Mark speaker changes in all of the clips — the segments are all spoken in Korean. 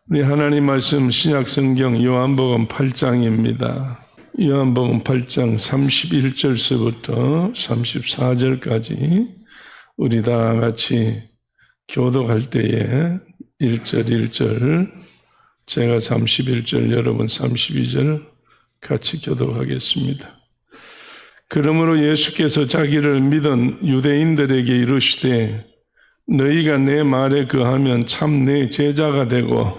Speaker 1: 우리 하나님 말씀 신약성경 요한복음 8장입니다. 요한복음 8장 31절서부터 34절까지 우리 다 같이 교독할 때에 1절 1절 제가 31절 여러분 32절 같이 교독하겠습니다. 그러므로 예수께서 자기를 믿은 유대인들에게 이르시되 너희가 내 말에 거하면 참 내 제자가 되고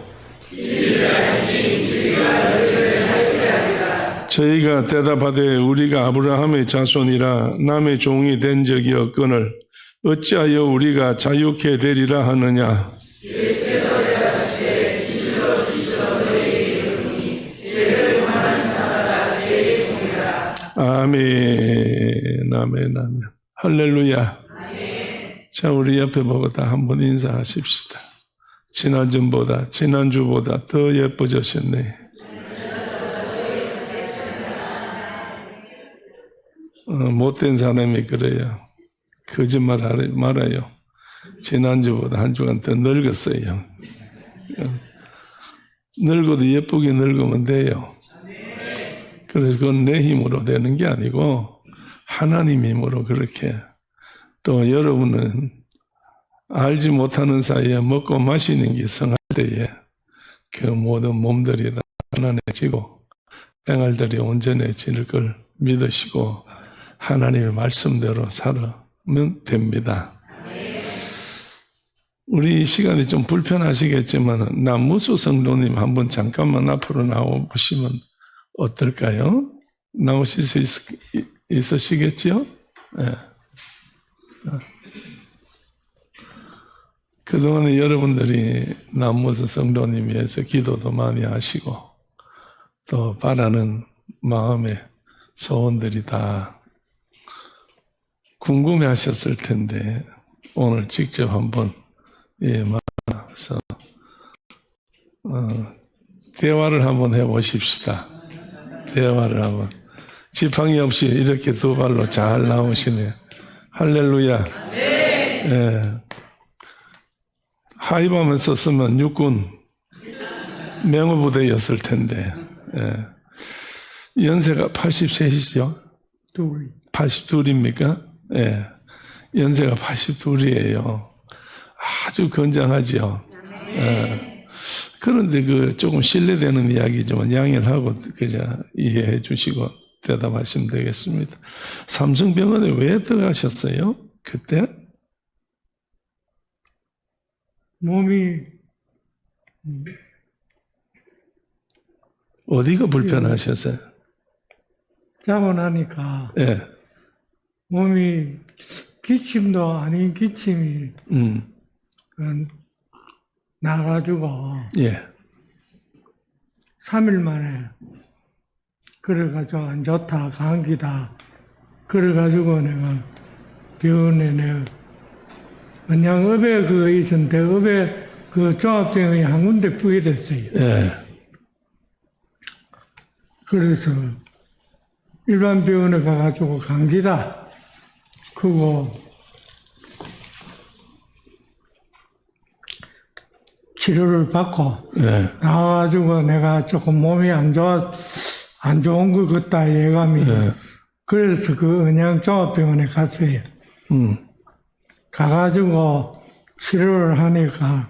Speaker 1: 저희가 대답하되 우리가 아브라함의 자손이라 남의 종이 된 적이 없거늘 어찌하여 우리가 자유케 되리라 하느냐. 아멘, 아멘, 아멘. 할렐루야. 아멘. 자, 우리 옆에 보고 다 한번 인사하십시다. 지난주보다 더 예뻐졌네. 못된 사람이 그래요. 거짓말 말아요. 지난주보다 한 주간 더 늙었어요. 늙어도 예쁘게 늙으면 돼요. 그래서 그건 내 힘으로 되는 게 아니고 하나님 힘으로 그렇게. 또 여러분은 알지 못하는 사이에 먹고 마시는 게 성할 때에 그 모든 몸들이 다 편안해지고 생활들이 온전해질 걸 믿으시고 하나님의 말씀대로 살아면 됩니다. 우리 시간이 좀 불편하시겠지만 남무수 성도님 한번 잠깐만 앞으로 나와보시면 어떨까요? 나오실 수 있으시겠죠? 네. 그동안에 여러분들이 남무수 성도님 위해서 기도도 많이 하시고 또 바라는 마음의 소원들이 다 궁금해 하셨을 텐데 오늘 직접 한번 만나서 대화를 한번 해보십시다. 대화를 한번. 지팡이 없이 이렇게 두 발로 잘 나오시네요. 할렐루야. 네. 하이밤을 썼으면 육군 명호부대였을 텐데. 예. 연세가 80세시죠? 82입니까? 예. 연세가 82이에요. 아주 건장하죠. 예. 그런데 조금 신뢰되는 이야기지만 양해를 하고 그저 이해해 주시고 대답하시면 되겠습니다. 삼성병원에 왜 들어가셨어요? 그때?
Speaker 2: 몸이
Speaker 1: 어디가 불편하셨어요?
Speaker 2: 자고 나니까
Speaker 1: 예.
Speaker 2: 몸이 기침도 아닌 기침이 나가지고
Speaker 1: 예.
Speaker 2: 3일 만에 그래가지고 안 좋다 감기다 그래가지고 내가 병원에 내가 그냥 업에 그거 있었는데 업에 그 종합병원이 한 군데 부여됐어요.
Speaker 1: 예.
Speaker 2: 그래서 일반 병원에 가가지고 감기다 그거 치료를 받고
Speaker 1: 예.
Speaker 2: 나와가지고 내가 조금 몸이 안 좋은 것 같다 예감이.
Speaker 1: 예.
Speaker 2: 그래서 그 은양 종합병원에 갔어요. 가가지고 치료를 하니까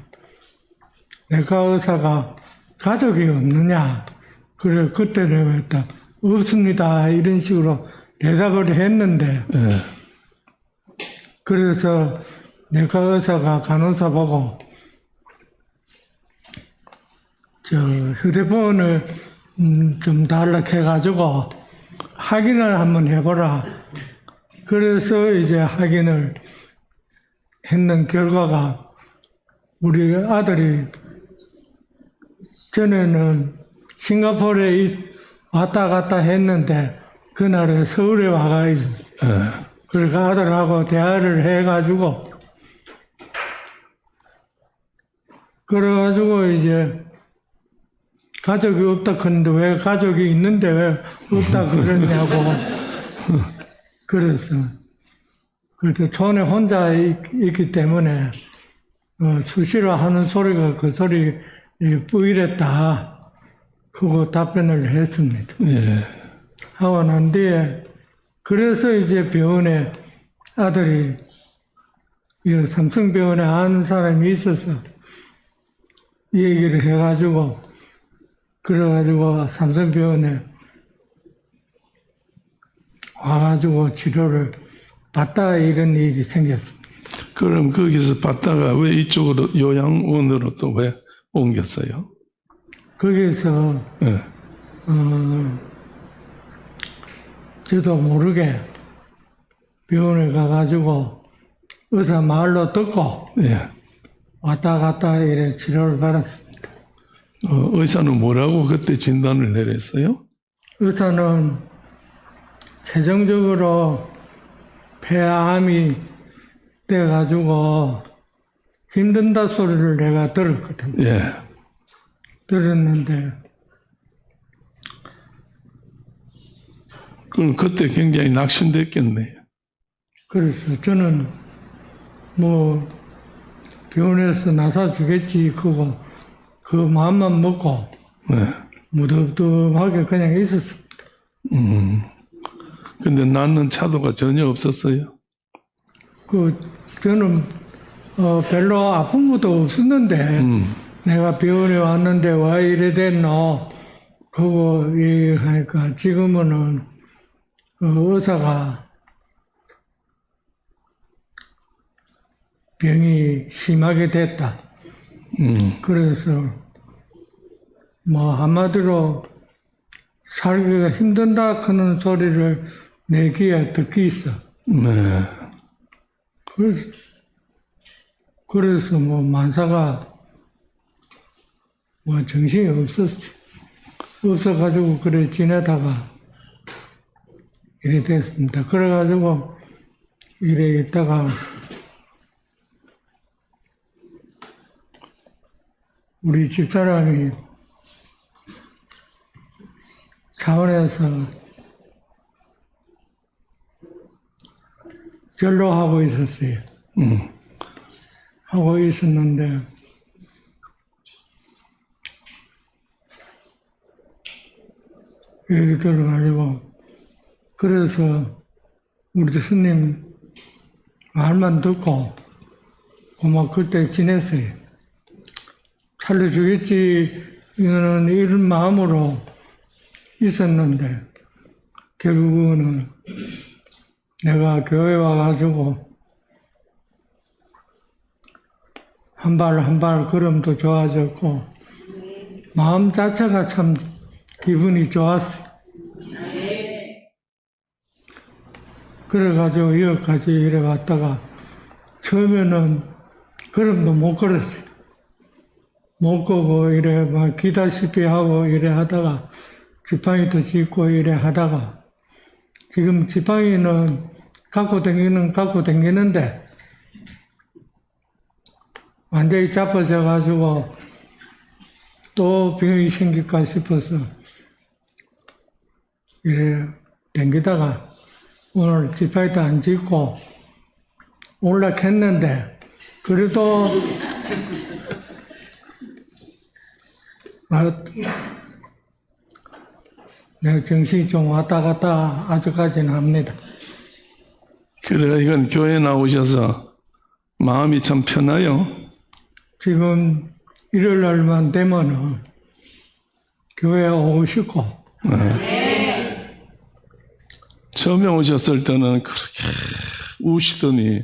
Speaker 2: 내과 의사가 가족이 없느냐. 그래 그때 내가 했다. 없습니다. 이런 식으로 대답을 했는데 그래서 내과 의사가 간호사 보고 휴대폰을 좀 달락해가지고 확인을 한번 해보라. 그래서 이제 확인을 했는 결과가 우리 아들이 전에는 싱가포르에 왔다 갔다 했는데 그날에 서울에 와가 있었어요. 그러니까 아들하고 대화를 해가지고 그래가지고 이제 가족이 없다 그러는데 왜 가족이 있는데 왜 없다 그러냐고 그래서 촌에 혼자 있기 때문에 수시로 하는 소리가 그 소리 뿌이랬다. 그거 답변을 했습니다.
Speaker 1: 예.
Speaker 2: 하고 난 뒤에 그래서 이제 병원에 아들이 이 삼성병원에 아는 사람이 있어서 얘기를 해가지고 그래가지고 삼성병원에 와가지고 치료를 받다 이런 일이 생겼습니다.
Speaker 1: 그럼 거기서 받다가 왜 이쪽으로 요양원으로 또 왜 옮겼어요?
Speaker 2: 거기서
Speaker 1: 예.
Speaker 2: 저도 모르게 병원에 가가지고 의사 말로 듣고
Speaker 1: 예.
Speaker 2: 왔다 갔다 이래 치료를 받았습니다.
Speaker 1: 의사는 뭐라고 그때 진단을 내렸어요?
Speaker 2: 의사는 최종적으로 폐암이 돼가지고 힘든다 소리를 내가 들었거든요.
Speaker 1: 예.
Speaker 2: 들었는데
Speaker 1: 그럼 그때 굉장히 낙심됐겠네요.
Speaker 2: 그래서 저는 뭐 병원에서 나사 주겠지 그거 그 마음만 먹고
Speaker 1: 네.
Speaker 2: 무덤덤하게 그냥 있었습니다.
Speaker 1: 근데 낫는 차도가 전혀 없었어요.
Speaker 2: 저는 별로 아픈 것도 없었는데 내가 병원에 왔는데 왜 이래 됐노? 그거 얘기하니까 지금은 의사가 병이 심하게 됐다. 그래서 뭐 한마디로 살기가 힘든다 그런 소리를 내 귀에 듣기 있어.
Speaker 1: 네.
Speaker 2: 그래서 뭐 만사가 뭐 정신이 없어가지고 그래 지내다가 이래 됐습니다. 그래가지고 이래 있다가 우리 집사람이 차원에서 전로하고 있었어요. 하고 있었는데 여기 들어가지고 그래서 우리 스님 말만 듣고 고마 그때 지냈어요. 살려주겠지 이런 마음으로 있었는데 결국은 내가 교회 와가지고 한 발 한 발 걸음도 좋아졌고 마음 자체가 참 기분이 좋았어요. 그래가지고 여기까지 이래 왔다가 처음에는 걸음도 못 걸었어요. 못 걷고 이래 막 기다시피 하고 이래 하다가 지팡이도 짚고 이래 하다가 지금 지팡이는 갖고 다니는데 완전히 잡아져 가지고 또 병이 생길까 싶어서 이래 다니다가 오늘 지팡이도 안 짚고 올라갔는데 그래도 내 정신이 좀 왔다 갔다 아직까지는 합니다.
Speaker 1: 그래, 이건 교회 나오셔서 마음이 참 편해요.
Speaker 2: 지금 일요일 날만 되면은 교회에 오고 싶고.
Speaker 1: 처음에 오셨을 때는 그렇게 우시더니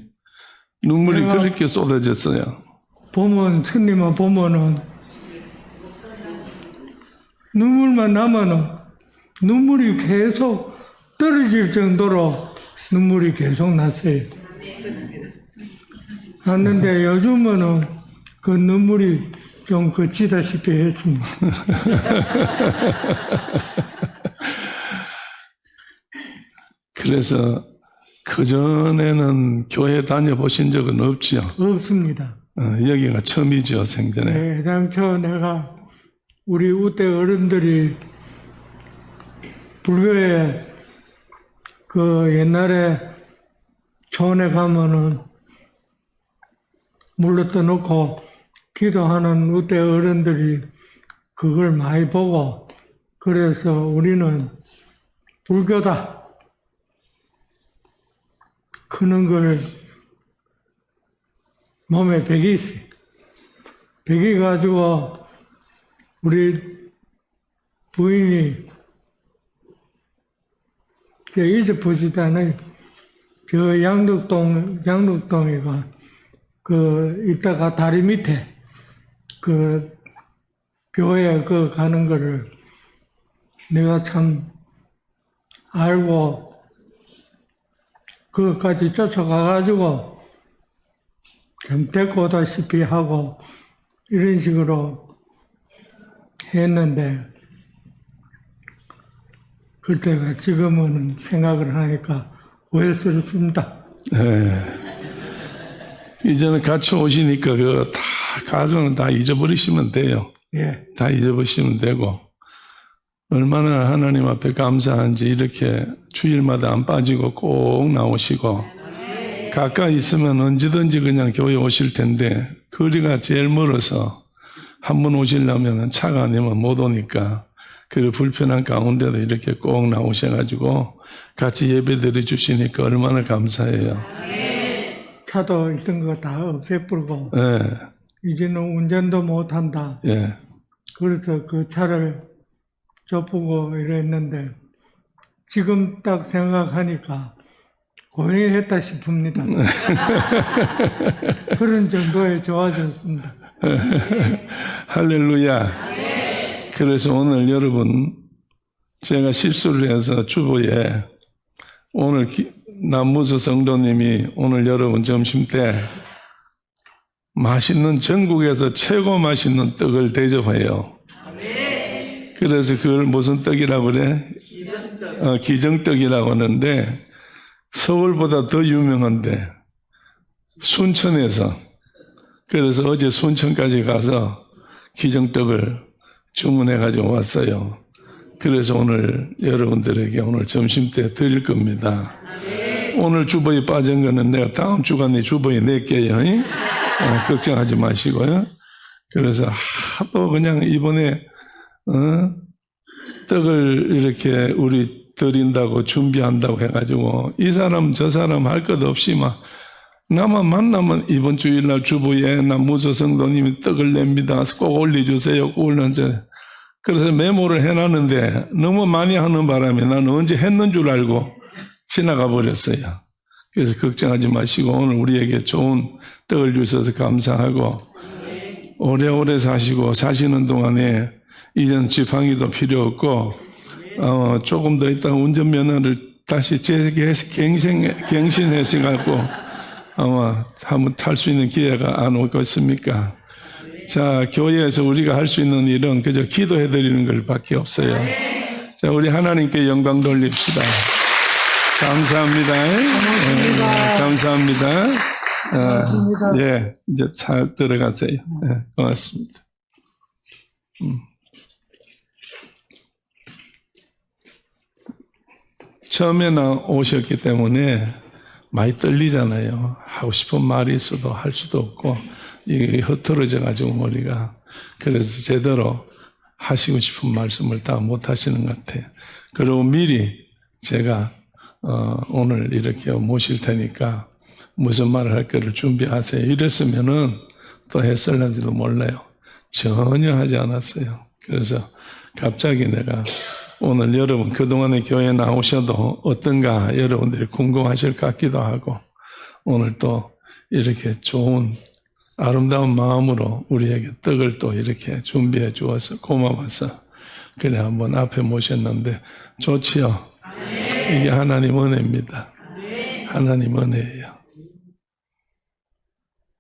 Speaker 1: 눈물이
Speaker 2: 내가
Speaker 1: 그렇게 쏟아졌어요.
Speaker 2: 스님을 보면은 눈물만 나면은 눈물이 계속 떨어질 정도로 눈물이 계속 났어요. 났는데 요즘은 그 눈물이 좀 그치다시피 했습니다.
Speaker 1: 그래서 그전에는 교회 다녀보신 적은 없지요.
Speaker 2: 없습니다.
Speaker 1: 여기가 처음이죠, 생전에.
Speaker 2: 네, 당초 내가 우리 우대 어른들이 불교에 그 옛날에 초원에 가면은 물로 떠놓고 기도하는 우대 어른들이 그걸 많이 보고 그래서 우리는 불교다 크는 걸 몸에 백이 있어요. 백이 가지고 우리 부인이 이집트시다는 저 양덕동이가 이따가 다리 밑에 교회 가는 거를 내가 참 알고 그것까지 쫓아가가지고 좀 데리고 오다시피 하고 이런 식으로 했는데 그때가 지금은 생각을 하니까 후회스럽습니다.
Speaker 1: 이제는 같이 오시니까 그 다 과거는 다 잊어버리시면 돼요.
Speaker 2: 예,
Speaker 1: 다 잊어버리시면 되고 얼마나 하나님 앞에 감사한지 이렇게 주일마다 안 빠지고 꼭 나오시고 가까이 있으면 언제든지 그냥 교회 오실 텐데 거리가 제일 멀어서 한 번 오시려면 차가 아니면 못 오니까 그 불편한 가운데도 이렇게 꼭 나오셔가지고 같이 예배 드려주시니까 얼마나 감사해요.
Speaker 2: 차도 있던 거 다 없애버리고
Speaker 1: 예,
Speaker 2: 이제는 운전도 못한다.
Speaker 1: 예.
Speaker 2: 그래서 그 차를 좁고 이랬는데 지금 딱 생각하니까 고행했다 싶습니다. 그런 정도에 좋아졌습니다.
Speaker 1: 할렐루야. 그래서 오늘 여러분 제가 실수를 해서 주보에 오늘 남무수 성도님이 오늘 여러분 점심 때 맛있는 전국에서 최고 맛있는 떡을 대접해요. 그래서 그걸 무슨 떡이라고 그래? 기정떡이라고 하는데 서울보다 더 유명한데 순천에서 그래서 어제 순천까지 가서 기정떡을 주문해 가지고 왔어요. 그래서 오늘 여러분들에게 오늘 점심 때 드릴 겁니다. 오늘 주보에 빠진 거는 내가 다음 주간에 주보에 낼게요. 걱정하지 마시고요. 그래서 하도 그냥 이번에 떡을 이렇게 우리 드린다고 준비한다고 해가지고 이 사람 저 사람 할 것 없이 막 나만 만나면 이번 주일날 주부에 남무소 성도님이 떡을 냅니다. 꼭 올려주세요. 꼭 올려주세요. 그래서 메모를 해놨는데 너무 많이 하는 바람에 나는 언제 했는 줄 알고 지나가 버렸어요. 그래서 걱정하지 마시고 오늘 우리에게 좋은 떡을 주셔서 감사하고 오래오래 사시는 동안에 이젠 지팡이도 필요 없고 조금 더 있다가 운전면허를 다시 갱신해서 아마 한번 탈 수 있는 기회가 안 오겠습니까? 자, 교회에서 우리가 할 수 있는 일은 그저 기도해 드리는 것 밖에 없어요. 자, 우리 하나님께 영광 돌립시다. 감사합니다. 감사합니다. 예, 이제 잘 들어가세요. 고맙습니다. 처음에는 오셨기 때문에 많이 떨리잖아요. 하고 싶은 말이 있어도 할 수도 없고 이게 흐트러져 가지고 머리가 그래서 제대로 하시고 싶은 말씀을 다 못 하시는 것 같아요. 그리고 미리 제가 오늘 이렇게 모실 테니까 무슨 말을 할 거를 준비하세요. 이랬으면은 또 했을는지도 몰라요. 전혀 하지 않았어요. 그래서 갑자기 내가 오늘 여러분 그동안에 교회 나오셔도 어떤가 여러분들이 궁금하실 것 같기도 하고 오늘 또 이렇게 좋은 아름다운 마음으로 우리에게 떡을 또 이렇게 준비해 주어서 고마워서 그래 한번 앞에 모셨는데 좋지요. 이게 하나님 은혜입니다. 하나님 은혜예요.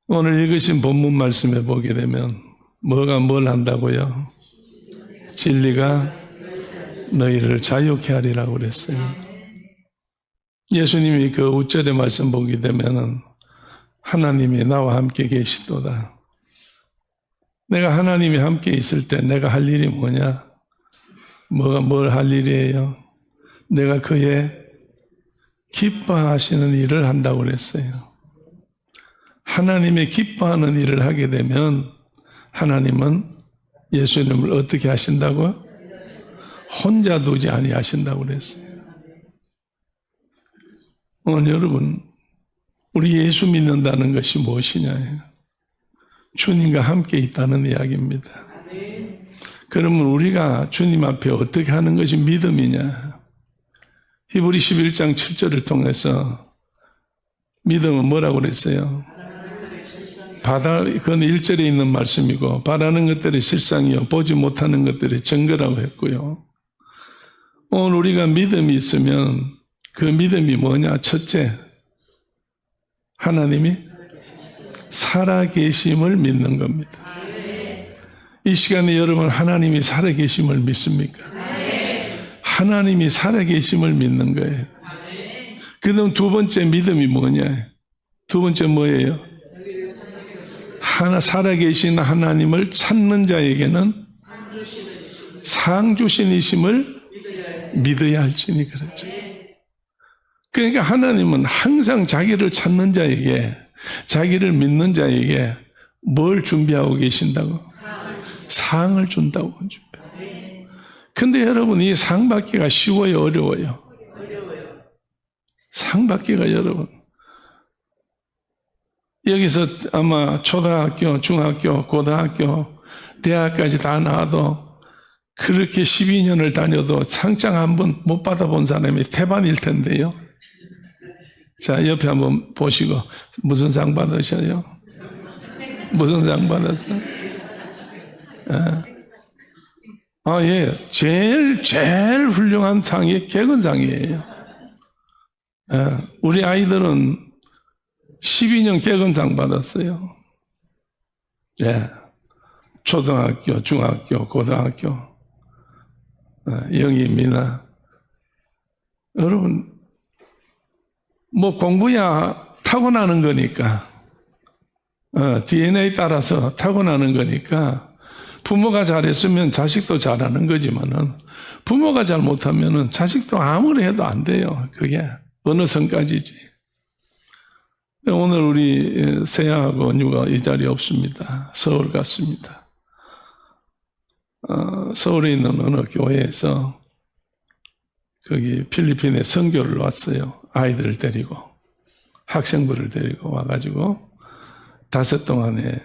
Speaker 1: 오늘 읽으신 본문 말씀에 보게 되면 뭐가 뭘 한다고요? 진리가 너희를 자유케 하리라고 그랬어요. 예수님이 그 우절의 말씀 보게 되면은 하나님이 나와 함께 계시도다. 내가 하나님이 함께 있을 때 내가 할 일이 뭐냐? 뭘 할 일이에요? 내가 그의 기뻐하시는 일을 한다고 그랬어요. 하나님의 기뻐하는 일을 하게 되면 하나님은 예수님을 어떻게 하신다고요? 혼자 두지 아니하신다고 그랬어요. 오늘 여러분, 우리 예수 믿는다는 것이 무엇이냐? 주님과 함께 있다는 이야기입니다. 그러면 우리가 주님 앞에 어떻게 하는 것이 믿음이냐? 히브리 11장 7절을 통해서 믿음은 뭐라고 그랬어요? 그건 1절에 있는 말씀이고 바라는 것들이 실상이요 보지 못하는 것들이 증거라고 했고요. 오늘 우리가 믿음이 있으면 그 믿음이 뭐냐? 첫째, 하나님이 살아계심을 믿는 겁니다. 이 시간에 여러분 하나님이 살아계심을 믿습니까? 하나님이 살아계심을 믿는 거예요. 그 다음 두 번째 믿음이 뭐냐? 두 번째 뭐예요? 살아계신 하나님을 찾는 자에게는 상 주신이심을 믿어야 할지니 그렇죠. 그러니까 하나님은 항상 자기를 찾는 자에게, 자기를 믿는 자에게 뭘 준비하고 계신다고? 상을 준다고 준비해요. 근데 여러분 이 상 받기가 쉬워요? 어려워요? 상 받기가 여러분 여기서 아마 초등학교, 중학교, 고등학교, 대학까지 다 나와도 그렇게 12년을 다녀도 상장 한 번 못 받아본 사람이 태반일 텐데요. 자, 옆에 한번 보시고 무슨 상 받으셔요? 무슨 상 받았어요? 예. 제일 훌륭한 상이 개근상이에요. 우리 아이들은 12년 개근상 받았어요. 예. 초등학교, 중학교, 고등학교, 영희, 미나. 여러분, 뭐 공부야 타고나는 거니까, DNA 따라서 타고나는 거니까, 부모가 잘했으면 자식도 잘하는 거지만은, 부모가 잘못하면은 자식도 아무리 해도 안 돼요. 그게 어느 선까지지. 오늘 우리 세아하고 언유가 이 자리에 없습니다. 서울 갔습니다. 서울에 있는 어느 교회에서 거기 필리핀에 선교를 왔어요. 아이들을 데리고 학생부를 데리고 와가지고 5 동안에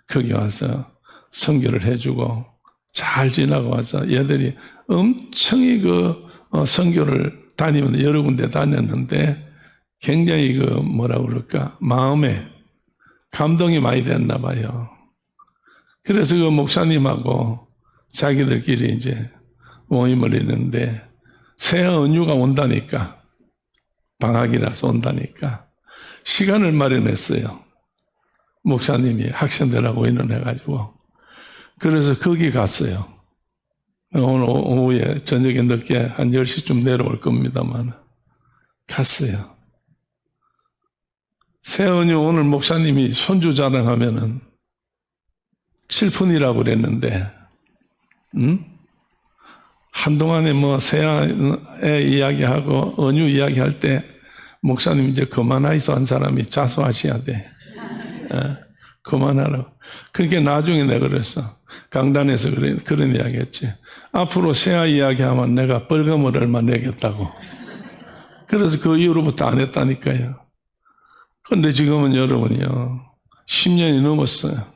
Speaker 1: 거기 와서 선교를 해주고 잘 지나고 와서 얘들이 엄청히 선교를 다니면 여러 군데 다녔는데 굉장히 뭐라고 그럴까 마음에 감동이 많이 됐나 봐요. 그래서 목사님하고 자기들끼리 이제 모임을 했는데 새해 은유가 온다니까 방학이라서 온다니까 시간을 마련했어요. 목사님이 학생들하고 의논해가지고 그래서 거기 갔어요. 오늘 오후에 저녁에 늦게 한 10시쯤 내려올 겁니다만 갔어요. 새은유 오늘 목사님이 손주 자랑하면은 7푼이라고 그랬는데 한동안에 뭐 새아애 이야기하고 은유 이야기할 때 목사님 이제 그만하이소 한 사람이 자수하셔야 돼. 그만하라고. 그러니까 나중에 내가 그랬어. 강단에서 그런 이야기 했지. 앞으로 새아 이야기하면 내가 벌금을 얼마 내겠다고. 그래서 그 이후로부터 안 했다니까요. 그런데 지금은 여러분이요. 10년이 넘었어요.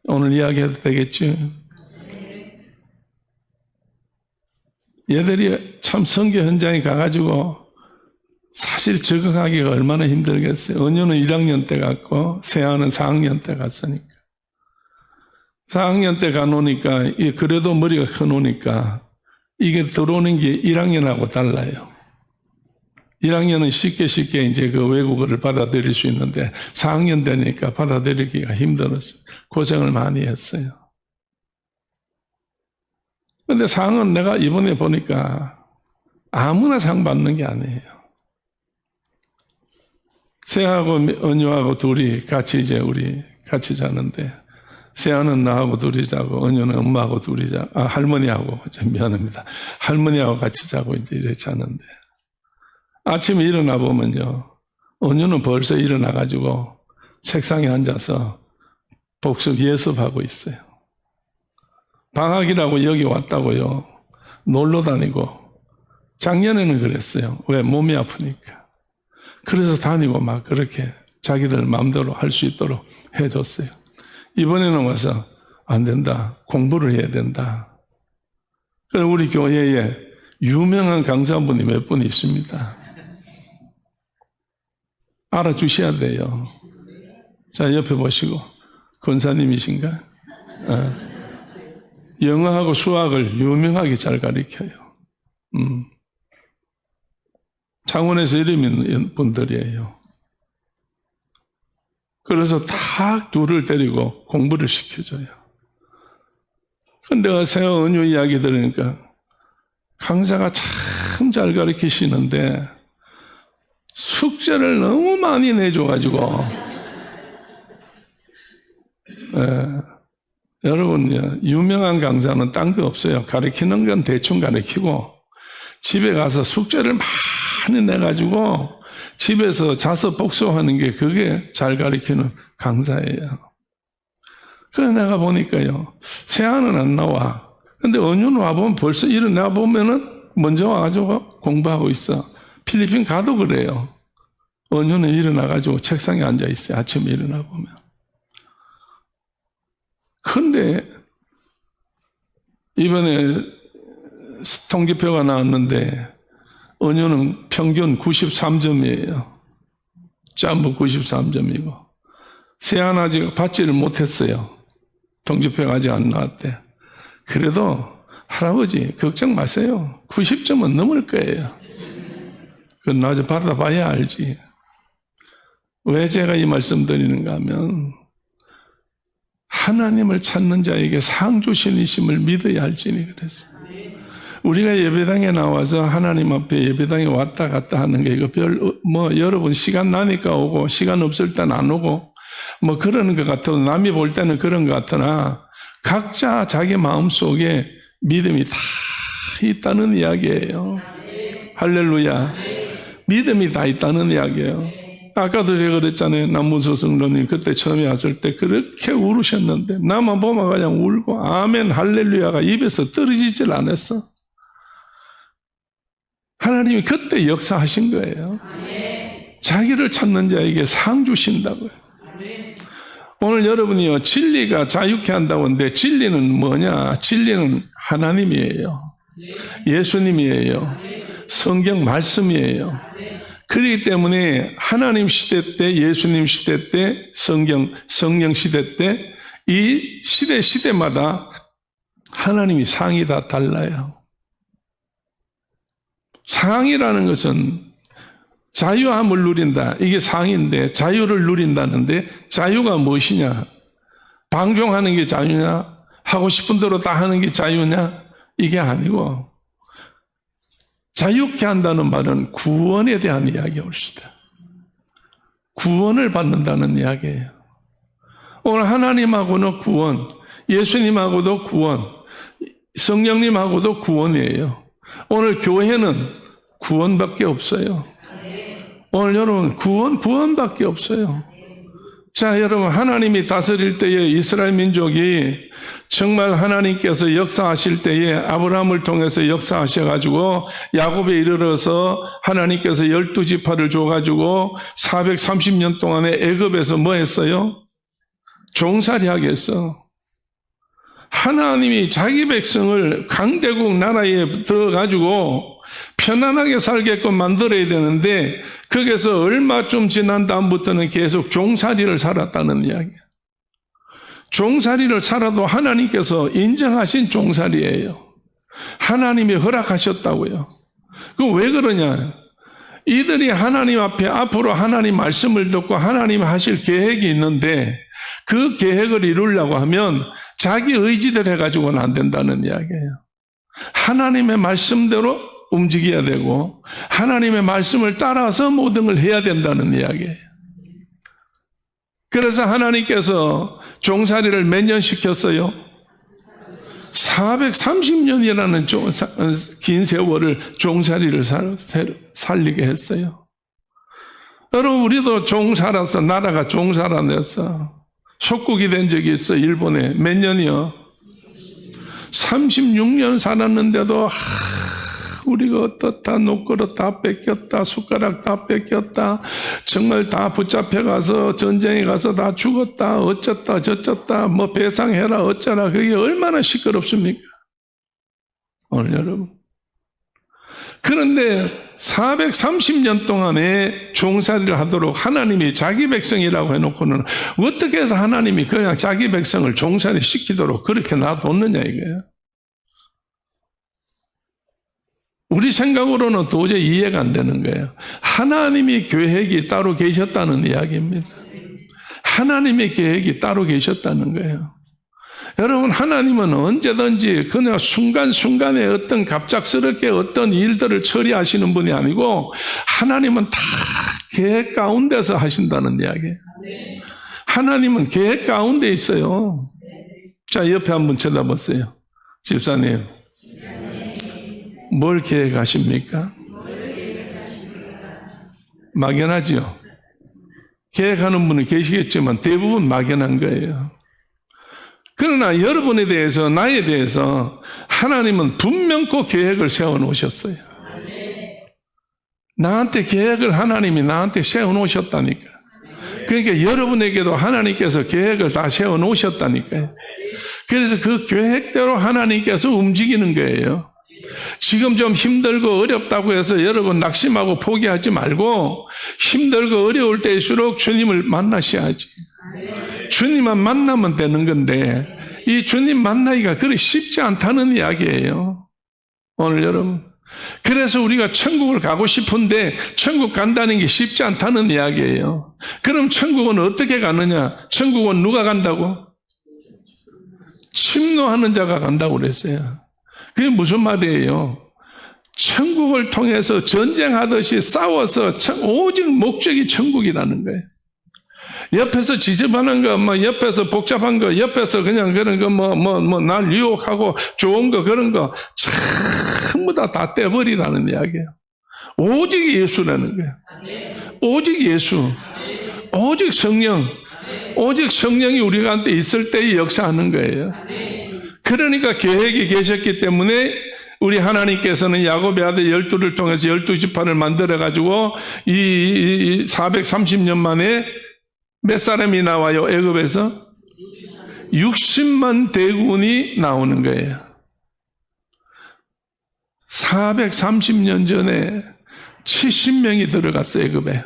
Speaker 1: 오늘 이야기해도 되겠지? 얘들이 참 선교 현장에 가가지고 사실 적응하기가 얼마나 힘들겠어요. 은유는 1학년 때 갔고 세아는 4학년 때 갔으니까. 4학년 때 가놓으니까 그래도 머리가 커놓으니까 이게 들어오는 게 1학년하고 달라요. 1학년은 쉽게 이제 그 외국어를 받아들일 수 있는데 4학년 되니까 받아들이기가 힘들었어요. 고생을 많이 했어요. 근데 상은 내가 이번에 보니까 아무나 상 받는 게 아니에요. 세아하고 은유하고 둘이 같이 이제 우리 같이 자는데 세아는 나하고 둘이 자고 은유는 엄마하고 둘이 자고 할머니하고 미안합니다. 할머니하고 같이 자고 이제 이렇게 자는데 아침에 일어나 보면요. 은유는 벌써 일어나가지고 책상에 앉아서 복습 예습하고 있어요. 방학이라고 여기 왔다고요. 놀러 다니고. 작년에는 그랬어요. 왜? 몸이 아프니까. 그래서 다니고 막 그렇게 자기들 마음대로 할 수 있도록 해줬어요. 이번에는 와서 안 된다. 공부를 해야 된다. 그래서 우리 교회에 유명한 강사분이 몇 분 있습니다. 알아주셔야 돼요. 자, 옆에 보시고. 권사님이신가? 영어하고 수학을 유명하게 잘 가르쳐요. 창원에서 이름 있는 분들이에요. 그래서 다 둘을 데리고 공부를 시켜줘요. 근데 어서 은유 이야기 들으니까 강사가 참 잘 가르치시는데 숙제를 너무 많이 내줘가지고 여러분 유명한 강사는 딴 거 없어요. 가르치는 건 대충 가르치고 집에 가서 숙제를 많이 내가지고 집에서 자서 복습하는 게 그게 잘 가르치는 강사예요. 그래서 내가 보니까요. 세안은 안 나와. 근데 은유는 와보면 벌써 일어나 보면은 먼저 와가지고 공부하고 있어. 필리핀 가도 그래요. 은유는 일어나가지고 책상에 앉아 있어요. 아침에 일어나 보면. 근데 이번에 통지표가 나왔는데 은유는 평균 93점이에요. 전부 93점이고 세안 아직 받지를 못했어요. 통지표가 아직 안 나왔대. 그래도 할아버지 걱정 마세요. 90점은 넘을 거예요. 그건 나중에 받아봐야 알지. 왜 제가 이 말씀 드리는가 하면 하나님을 찾는 자에게 상 주신이심을 믿어야 할지니 그랬어요. 우리가 예배당에 나와서 하나님 앞에 예배당에 왔다 갔다 하는 게 이거 여러분 시간 나니까 오고 시간 없을 땐 안 오고 뭐 그러는 것 같아도 남이 볼 때는 그런 것 같으나 각자 자기 마음속에 믿음이 다 있다는 이야기예요. 할렐루야. 믿음이 다 있다는 이야기예요. 아까도 제가 그랬잖아요. 남문서 성도님 그때 처음에 왔을 때 그렇게 울으셨는데 나만 보면 그냥 울고 아멘 할렐루야가 입에서 떨어지질 않았어. 하나님이 그때 역사하신 거예요. 자기를 찾는 자에게 상 주신다고요. 오늘 여러분이요 진리가 자유케 한다고 하는데 진리는 뭐냐? 진리는 하나님이에요. 예수님이에요. 성경 말씀이에요. 그렇기 때문에 하나님 시대 때 예수님 시대 때 성령 시대 때 이 시대마다 하나님이 상이 다 달라요. 상이라는 것은 자유함을 누린다. 이게 상인데 자유를 누린다는데 자유가 무엇이냐? 방종하는 게 자유냐? 하고 싶은 대로 다 하는 게 자유냐? 이게 아니고 자유케 한다는 말은 구원에 대한 이야기가 옳시다. 구원을 받는다는 이야기예요. 오늘 하나님하고는 구원, 예수님하고도 구원, 성령님하고도 구원이에요. 오늘 교회는 구원밖에 없어요. 오늘 여러분 구원밖에 없어요. 자, 여러분 하나님이 다스릴 때에 이스라엘 민족이 정말 하나님께서 역사하실 때에 아브라함을 통해서 역사하셔가지고 야곱에 이르러서 하나님께서 12지파를 줘가지고 430년 동안에 애굽에서 뭐 했어요? 종살이 하게 했어. 하나님이 자기 백성을 강대국 나라에 들어가지고 편안하게 살게끔 만들어야 되는데 거기서 얼마 좀 지난 다음부터는 계속 종살이를 살았다는 이야기예요. 종살이를 살아도 하나님께서 인정하신 종살이에요. 하나님이 허락하셨다고요. 그럼 왜 그러냐? 이들이 하나님 앞에 앞으로 하나님 말씀을 듣고 하나님 하실 계획이 있는데 그 계획을 이루려고 하면 자기 의지대로 해가지고는 안 된다는 이야기예요. 하나님의 말씀대로 움직여야 되고 하나님의 말씀을 따라서 모든 걸 해야 된다는 이야기예요. 그래서 하나님께서 종살이를 몇 년 시켰어요? 430년이라는 긴 세월을 종살이를 살리게 했어요. 여러분 우리도 종 살았어. 나라가 종 살아냈어. 속국이 된 적이 있어, 일본에. 몇 년이요? 36년 살았는데도 우리가 어떻다, 녹그릇 다 뺏겼다, 숟가락 다 뺏겼다, 정말 다 붙잡혀가서 전쟁에 가서 다 죽었다, 어쩌다 저쩌다, 뭐 배상해라 어쩌라. 그게 얼마나 시끄럽습니까? 오늘 여러분. 그런데 430년 동안에 종살이를 하도록 하나님이 자기 백성이라고 해놓고는 어떻게 해서 하나님이 그냥 자기 백성을 종살이 시키도록 그렇게 놔뒀느냐 이거예요. 우리 생각으로는 도저히 이해가 안 되는 거예요. 하나님이 계획이 따로 계셨다는 이야기입니다. 하나님의 계획이 따로 계셨다는 거예요. 여러분, 하나님은 언제든지 그냥 순간순간에 어떤 갑작스럽게 어떤 일들을 처리하시는 분이 아니고 하나님은 다 계획 가운데서 하신다는 이야기예요. 하나님은 계획 가운데 있어요. 자, 옆에 한번 쳐다보세요. 집사님, 뭘 계획하십니까? 막연하죠. 계획하는 분은 계시겠지만 대부분 막연한 거예요. 그러나 여러분에 대해서, 나에 대해서 하나님은 분명코 계획을 세워놓으셨어요. 나한테 계획을 하나님이 나한테 세워놓으셨다니까. 그러니까 여러분에게도 하나님께서 계획을 다 세워놓으셨다니까요. 그래서 그 계획대로 하나님께서 움직이는 거예요. 지금 좀 힘들고 어렵다고 해서 여러분 낙심하고 포기하지 말고 힘들고 어려울 때일수록 주님을 만나셔야지. 주님만 만나면 되는 건데 이 주님 만나기가 그리 쉽지 않다는 이야기예요. 오늘 여러분. 그래서 우리가 천국을 가고 싶은데 천국 간다는 게 쉽지 않다는 이야기예요. 그럼 천국은 어떻게 가느냐? 천국은 누가 간다고? 침노하는 자가 간다고 그랬어요. 그게 무슨 말이에요? 천국을 통해서 전쟁하듯이 싸워서 오직 목적이 천국이라는 거예요. 옆에서 지저분한 거, 옆에서 복잡한 거, 옆에서 그냥 그런 거, 날 유혹하고 좋은 거, 그런 거, 전부 다 떼버리라는 이야기예요. 오직 예수라는 거예요. 오직 예수. 오직 성령. 오직 성령이 우리한테 있을 때에 역사하는 거예요. 그러니까 계획이 계셨기 때문에 우리 하나님께서는 야곱의 아들 12를 통해서 12지파를 만들어가지고 이 430년 만에 몇 사람이 나와요? 애굽에서 60만 대군이 나오는 거예요. 430년 전에 70명이 들어갔어요. 애굽에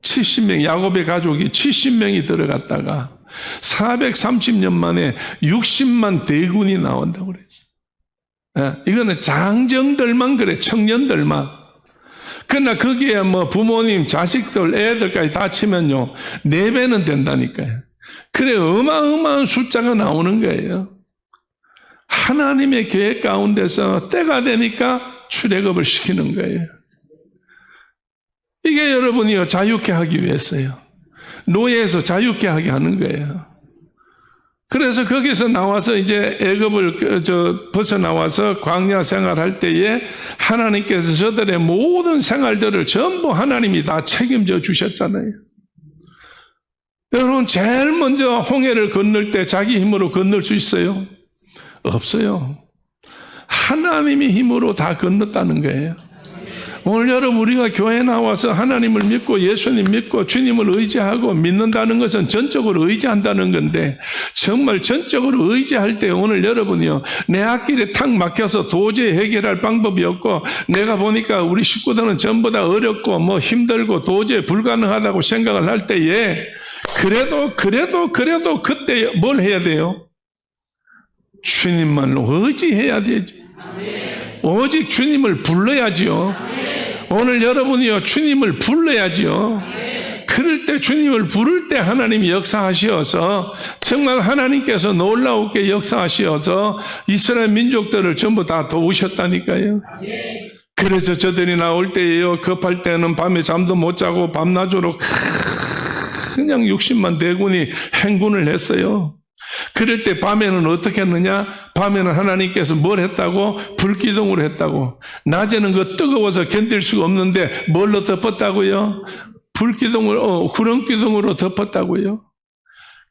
Speaker 1: 70명, 야곱의 가족이 70명이 들어갔다가 430년 만에 60만 대군이 나온다고 그랬어요. 이거는 장정들만 그래, 청년들만. 그러나 거기에 부모님, 자식들, 애들까지 다 치면요, 4배는 된다니까요. 그래, 어마어마한 숫자가 나오는 거예요. 하나님의 계획 가운데서 때가 되니까 출애굽을 시키는 거예요. 이게 여러분이요, 자유케 하기 위해서요. 노예에서 자유케 하게 하는 거예요. 그래서 거기서 나와서 이제 애굽을 벗어나와서 광야 생활할 때에 하나님께서 저들의 모든 생활들을 전부 하나님이 다 책임져 주셨잖아요. 여러분, 제일 먼저 홍해를 건널 때 자기 힘으로 건널 수 있어요? 없어요. 하나님이 힘으로 다 건넜다는 거예요. 오늘 여러분, 우리가 교회 나와서 하나님을 믿고 예수님 믿고 주님을 의지하고 믿는다는 것은 전적으로 의지한다는 건데, 정말 전적으로 의지할 때 오늘 여러분이요, 내 앞길에 탁 막혀서 도저히 해결할 방법이 없고, 내가 보니까 우리 식구들은 전부 다 어렵고 힘들고 도저히 불가능하다고 생각을 할 때에 그래도 그때 뭘 해야 돼요? 주님만로 의지해야 되지. 오직 주님을 불러야지요. 오늘 여러분이요, 주님을 불러야지요. 그럴 때, 주님을 부를 때 하나님이 역사하시어서 정말 하나님께서 놀라우게 역사하시어서 이스라엘 민족들을 전부 다 도우셨다니까요. 그래서 저들이 나올 때에요, 급할 때는 밤에 잠도 못 자고 밤낮으로 그냥 60만 대군이 행군을 했어요. 그럴 때 밤에는 어떻게 했느냐? 밤에는 하나님께서 뭘 했다고? 불기둥으로 했다고. 낮에는 그 뜨거워서 견딜 수가 없는데 뭘로 덮었다고요? 불기둥으로, 구름기둥으로 덮었다고요.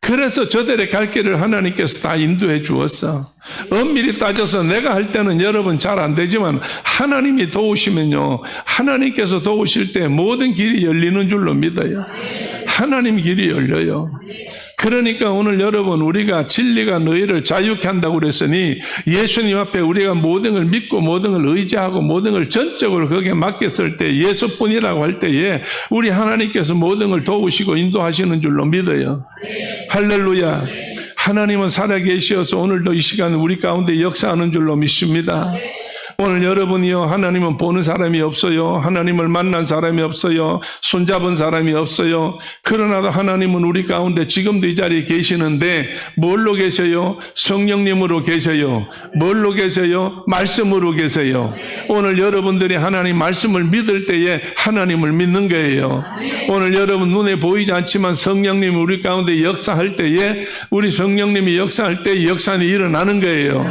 Speaker 1: 그래서 저들의 갈 길을 하나님께서 다 인도해 주었어. 엄밀히 따져서 내가 할 때는 여러분 잘 안 되지만 하나님이 도우시면요, 하나님께서 도우실 때 모든 길이 열리는 줄로 믿어요. 하나님 길이 열려요. 그러니까 오늘 여러분, 우리가 진리가 너희를 자유케 한다고 그랬으니 예수님 앞에 우리가 모든 걸 믿고 모든 걸 의지하고 모든 걸 전적으로 거기에 맡겼을 때, 예수뿐이라고 할 때에 우리 하나님께서 모든 걸 도우시고 인도하시는 줄로 믿어요. 할렐루야. 하나님은 살아계시어서 오늘도 이 시간 우리 가운데 역사하는 줄로 믿습니다. 오늘 여러분이요, 하나님은 보는 사람이 없어요. 하나님을 만난 사람이 없어요. 손잡은 사람이 없어요. 그러나도 하나님은 우리 가운데 지금도 이 자리에 계시는데 뭘로 계세요? 성령님으로 계세요. 뭘로 계세요? 말씀으로 계세요. 오늘 여러분들이 하나님 말씀을 믿을 때에 하나님을 믿는 거예요. 오늘 여러분 눈에 보이지 않지만 성령님이 우리 가운데 역사할 때에, 우리 성령님이 역사할 때 역사는 일어나는 거예요.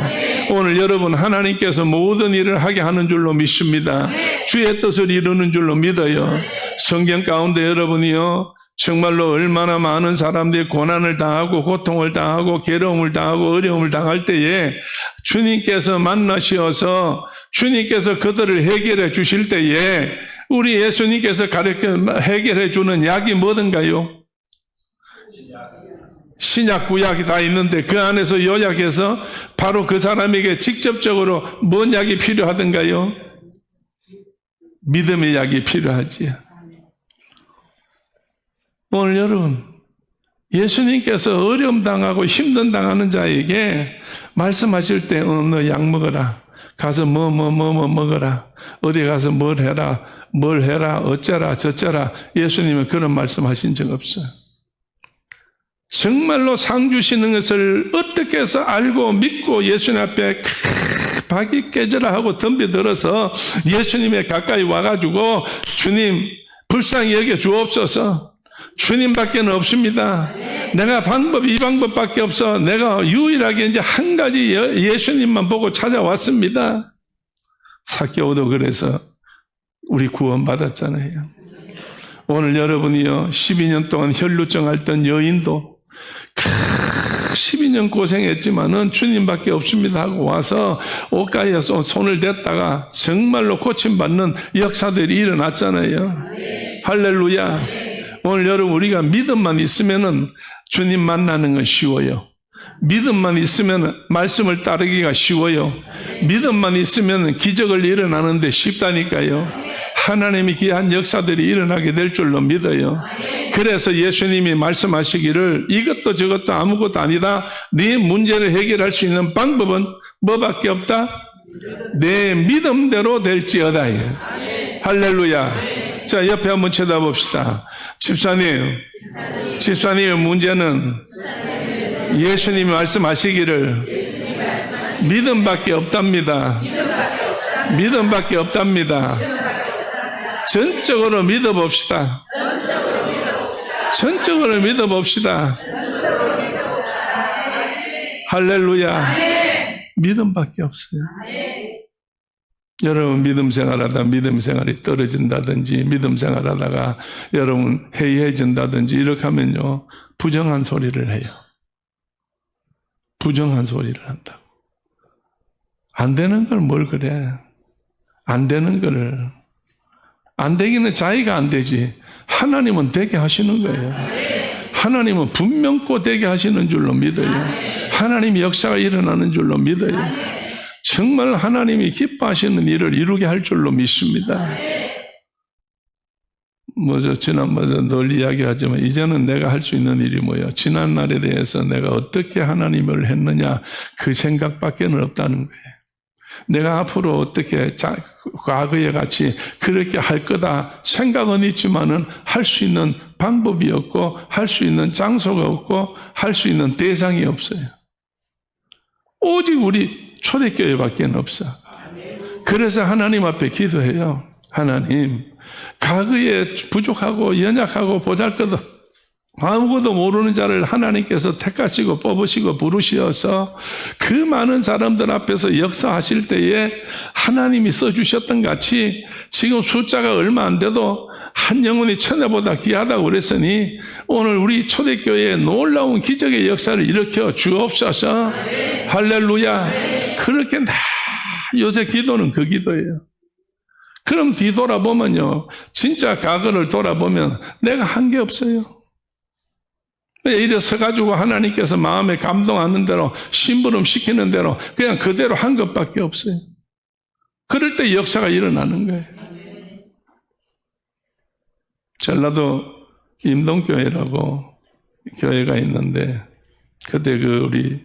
Speaker 1: 오늘 여러분, 하나님께서 모든 일을 하게 하는 줄로 믿습니다. 주의 뜻을 이루는 줄로 믿어요. 성경 가운데 여러분이요, 정말로 얼마나 많은 사람들이 고난을 당하고 고통을 당하고 괴로움을 당하고 어려움을 당할 때에 주님께서 만나시어서 주님께서 그들을 해결해 주실 때에 우리 예수님께서 가르쳐 해결해 주는 약이 뭐든가요? 신약 구약이 다 있는데 그 안에서 요약해서 바로 그 사람에게 직접적으로 뭔 약이 필요하던가요? 믿음의 약이 필요하지요. 오늘 여러분, 예수님께서 어려움 당하고 힘든 당하는 자에게 말씀하실 때 너 약 먹어라, 가서 뭐 먹어라, 어디 가서 뭘 해라, 어쩌라 저쩌라, 예수님은 그런 말씀하신 적 없어요. 정말로 상 주시는 것을 어떻게 해서 알고 믿고 예수님 앞에 박이 깨져라 하고 덤벼들어서 예수님에 가까이 와가지고 주님 불쌍히 여겨 주옵소서. 주님밖에는 없습니다. 내가 이 방법밖에 없어. 내가 유일하게 이제 한 가지 예수님만 보고 찾아왔습니다. 삭개오도 그래서 우리 구원 받았잖아요. 오늘 여러분이요, 12년 동안 혈루증 앓던 여인도 12년 고생했지만은 주님밖에 없습니다 하고 와서 옷가에 손을 댔다가 정말로 고침받는 역사들이 일어났잖아요. 할렐루야. 오늘 여러분, 우리가 믿음만 있으면은 주님 만나는 건 쉬워요. 믿음만 있으면 말씀을 따르기가 쉬워요. 믿음만 있으면 기적을 일어나는데 쉽다니까요. 하나님이 귀한 역사들이 일어나게 될 줄로 믿어요. 그래서 예수님이 말씀하시기를 이것도 저것도 아무것도 아니다. 네 문제를 해결할 수 있는 방법은 뭐밖에 없다? 내 믿음대로 될지어다. 할렐루야. 자, 옆에 한번 쳐다봅시다. 집사님의 문제는 예수님이 말씀하시기를 믿음밖에 없답니다. 믿음밖에 없답니다. 전적으로 믿어봅시다. 전적으로 믿어봅시다. 할렐루야. 믿음밖에 없어요. 여러분 믿음 생활하다 믿음 생활이 떨어진다든지 믿음 생활하다가 여러분 해이해진다든지 이렇게 하면요, 부정한 소리를 해요. 부정한 소리를 한다고. 안 되는 걸 뭘 그래. 안 되는 거를. 안 되기는 자기가 안 되지. 하나님은 되게 하시는 거예요. 하나님은 분명코 되게 하시는 줄로 믿어요. 하나님의 역사가 일어나는 줄로 믿어요. 정말 하나님이 기뻐하시는 일을 이루게 할 줄로 믿습니다. 지난번에 늘 이야기하지만 이제는 내가 할 수 있는 일이 뭐예요? 지난 날에 대해서 내가 어떻게 하나님을 했느냐, 그 생각밖에는 없다는 거예요. 내가 앞으로 어떻게 과거에 같이 그렇게 할 거다 생각은 있지만은 할 수 있는 방법이 없고 할 수 있는 장소가 없고 할 수 있는 대상이 없어요. 오직 우리 초대교회밖에 없어. 그래서 하나님 앞에 기도해요. 하나님, 과거에 부족하고 연약하고 보잘것없 아무것도 모르는 자를 하나님께서 택하시고 뽑으시고 부르시어서 그 많은 사람들 앞에서 역사하실 때에 하나님이 써주셨던 같이 지금 숫자가 얼마 안 돼도 한 영혼이 천하보다 귀하다고 그랬으니 오늘 우리 초대교회에 놀라운 기적의 역사를 일으켜 주옵소서. 할렐루야. 그렇게 다 요새 기도는 그 기도예요. 그럼 뒤돌아보면요, 진짜 과거를 돌아보면 내가 한 게 없어요. 이래 서가지고 하나님께서 마음에 감동하는 대로 심부름 시키는 대로 그냥 그대로 한 것밖에 없어요. 그럴 때 역사가 일어나는 거예요. 전라도 임동교회라고 교회가 있는데 그때 우리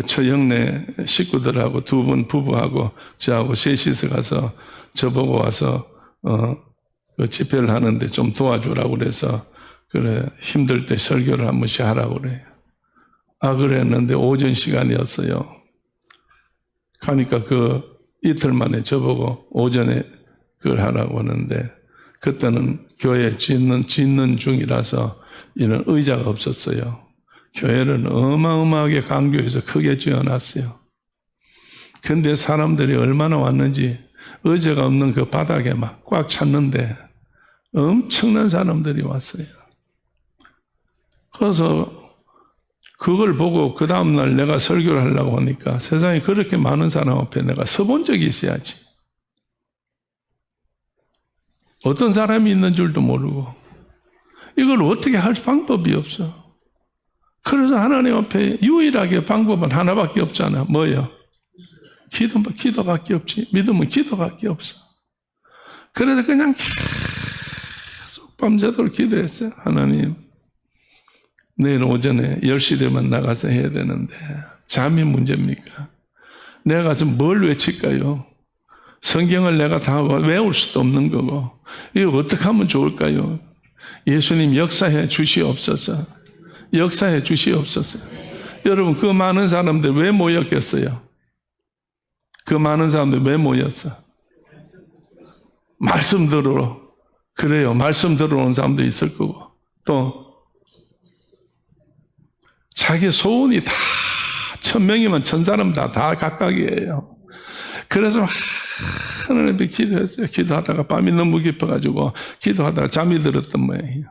Speaker 1: 처형네 식구들하고 두 분 부부하고 저하고 셋이서 가서 저보고 와서 집회를 하는데 좀 도와주라고 그래서 그래 힘들 때 설교를 한 번씩 하라고 그래요. 그랬는데 오전 시간이었어요. 가니까 이틀 만에 저보고 오전에 그걸 하라고 하는데 그때는 교회 짓는 중이라서 이런 의자가 없었어요. 교회를 어마어마하게 강조해서 크게 지어놨어요. 근데 사람들이 얼마나 왔는지 의자가 없는 그 바닥에 막 꽉 찼는데 엄청난 사람들이 왔어요. 그래서 그걸 보고 그 다음날 내가 설교를 하려고 하니까 세상에 그렇게 많은 사람 앞에 내가 서본 적이 있어야지. 어떤 사람이 있는 줄도 모르고 이걸 어떻게 할 방법이 없어. 그래서 하나님 앞에 유일하게 방법은 하나밖에 없잖아. 뭐예요? 기도밖에 없지. 믿음은 기도밖에 없어. 그래서 그냥 계속 밤새도록 기도했어요. 하나님, 내일 오전에 10시 되면 나가서 해야 되는데 잠이 문제입니까? 내가 가서 뭘 외칠까요? 성경을 내가 다 외울 수도 없는 거고 이거 어떻게 하면 좋을까요? 예수님 역사해 주시옵소서. 역사해 주시옵소서. 여러분 그 많은 사람들 왜 모였겠어요? 그 많은 사람들 왜 모였어? 말씀 들으러. 그래요. 말씀 들으러 온 사람도 있을 거고 또 자기 소원이 다 1000명이면 1000사람 다 각각이에요. 그래서 하나님 앞에 기도했어요. 기도하다가 밤이 너무 깊어가지고 기도하다가 잠이 들었던 모양이에요.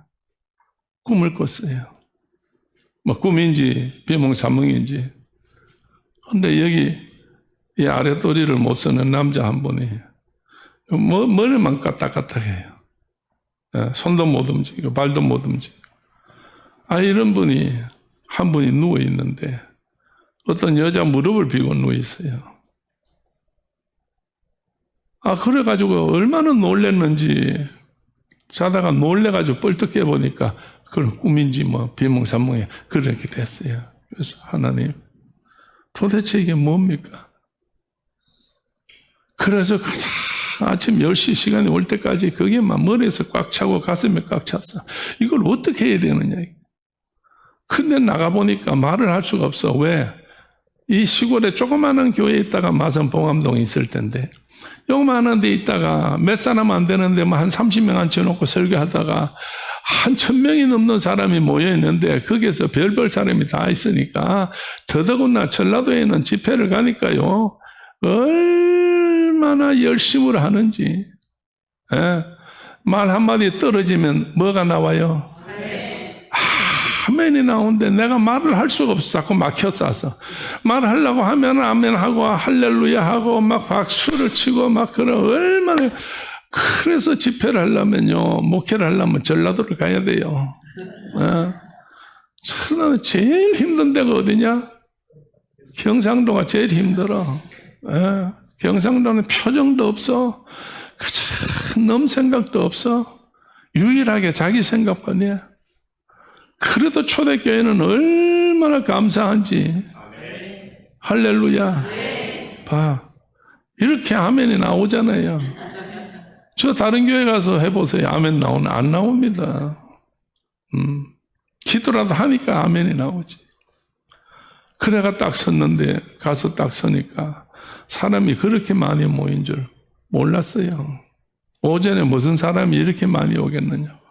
Speaker 1: 꿈을 꿨어요. 뭐 꿈인지 비몽사몽인지. 근데 여기 이 아랫도리를 못 쓰는 남자 한 분이 머리만 까딱까딱해요. 손도 못 움직이고 발도 못 움직이고. 이런 분이 한 분이 누워 있는데 어떤 여자 무릎을 비고 누워 있어요. 그래가지고 얼마나 놀랬는지 자다가 놀래가지고 뻘떡 깨보니까 그런 꿈인지 뭐 비몽사몽에 그렇게 됐어요. 그래서 하나님 도대체 이게 뭡니까? 그래서 그냥 아침 10시 시간이 올 때까지 그게 막 머리에서 꽉 차고 가슴에 꽉 찼어. 이걸 어떻게 해야 되느냐. 근데 나가보니까 말을 할 수가 없어. 왜? 이 시골에 조그마한 교회에 있다가 마산 봉암동에 있을 텐데 요만한 데 있다가 몇 사람 안 되는데 뭐 한 30명 앉혀놓고 설교하다가 한 1000명이 넘는 사람이 모여있는데 거기에서 별별 사람이 다 있으니까 더더군다나 전라도에는 집회를 가니까요 얼마나 열심으로 하는지. 말 한마디 떨어지면 뭐가 나와요? 아멘이 나오는데 내가 말을 할 수가 없어. 자꾸 막혀싸서 말하려고 하면 아멘하고 할렐루야 하고 막 박수를 치고 막 그런 얼마나. 그래서 집회를 하려면요 목회를 하려면 전라도를 가야 돼요. 전라도 제일 힘든 데가 어디냐? 경상도가 제일 힘들어. 경상도는 표정도 없어. 넘 생각도 없어. 유일하게 자기 생각뿐이야. 그래도 초대교회는 얼마나 감사한지. 할렐루야. 봐. 이렇게 아멘이 나오잖아요. 저 다른 교회 가서 해보세요. 아멘 나오나? 안 나옵니다. 기도라도 하니까 아멘이 나오지. 그래가 딱 섰는데 가서 딱 서니까 사람이 그렇게 많이 모인 줄 몰랐어요. 오전에 무슨 사람이 이렇게 많이 오겠느냐고.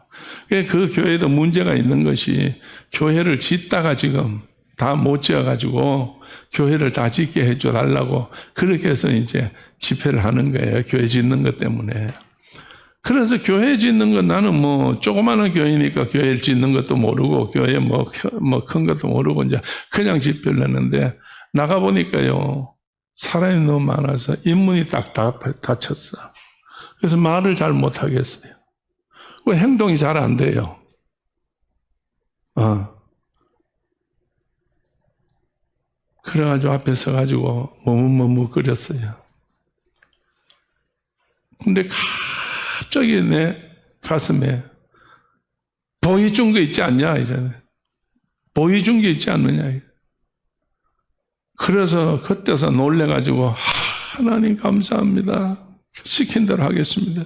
Speaker 1: 그 교회도 문제가 있는 것이 교회를 짓다가 지금 다 못 지어가지고 교회를 다 짓게 해줘 달라고 그렇게 해서 이제 집회를 하는 거예요. 교회 짓는 것 때문에. 그래서 교회 짓는 건 나는 뭐 조그마한 교회니까 교회를 짓는 것도 모르고 교회 뭐 큰 것도 모르고 이제 그냥 집회를 했는데 나가보니까요. 사람이 너무 많아서 인문이 딱 닫혔어. 그래서 말을 잘 못하겠어요. 그 행동이 잘 안 돼요. 그래가지고 앞에 서가지고 머뭇머뭇거렸어요. 근데 갑자기 내 가슴에 보여준 거 있지 않냐 이러네. 보여준 게 있지 않느냐. 그래서 그때서 놀래가지고 하나님 감사합니다. 시킨 대로 하겠습니다.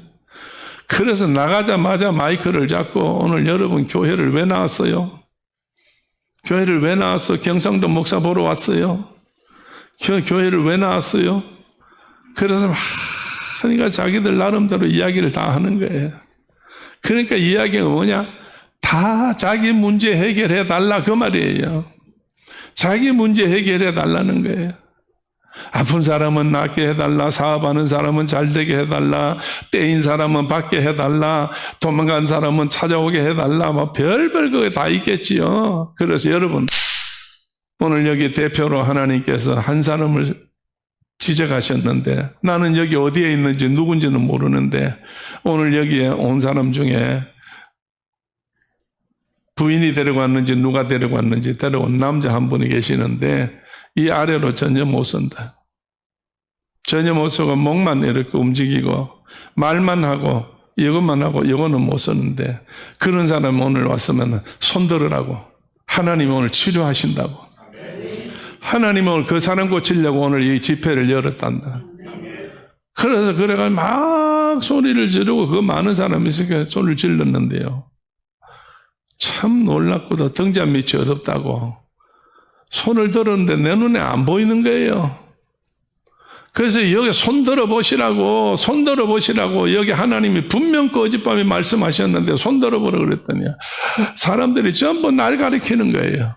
Speaker 1: 그래서 나가자마자 마이크를 잡고 오늘 여러분 교회를 왜 나왔어요? 교회를 왜 나왔어? 경상도 목사 보러 왔어요? 교회를 왜 나왔어요? 그래서 하니까 자기들 나름대로 이야기를 다 하는 거예요. 그러니까 이야기가 뭐냐? 다 자기 문제 해결해 달라 그 말이에요. 자기 문제 해결해 달라는 거예요. 아픈 사람은 낫게 해달라, 사업하는 사람은 잘되게 해달라, 떼인 사람은 받게 해달라, 도망간 사람은 찾아오게 해달라, 뭐 별별 그거 다 있겠지요. 그래서 여러분 오늘 여기 대표로 하나님께서 한 사람을 지적하셨는데 나는 여기 어디에 있는지 누군지는 모르는데 오늘 여기에 온 사람 중에 부인이 데려갔는지 누가 데려갔는지 데려온 남자 한 분이 계시는데 이 아래로 전혀 못 선다. 전혀 못 서고 목만 이렇게 움직이고 말만 하고 이것만 하고 이거는 못 서는데 그런 사람 오늘 왔으면 손 들으라고 하나님이 오늘 치료하신다고 하나님이 오늘 그 사람 고치려고 오늘 이 집회를 열었단다. 그래서 그래가 막 소리를 지르고 그 많은 사람이 있으니까 소리를 질렀는데요. 참 놀랍고도 등잔 밑이 어둡다고 손을 들었는데 내 눈에 안 보이는 거예요. 그래서 여기 손 들어보시라고 여기 하나님이 분명 그 어젯밤에 말씀하셨는데 손 들어보라 그랬더니 사람들이 전부 날 가리키는 거예요.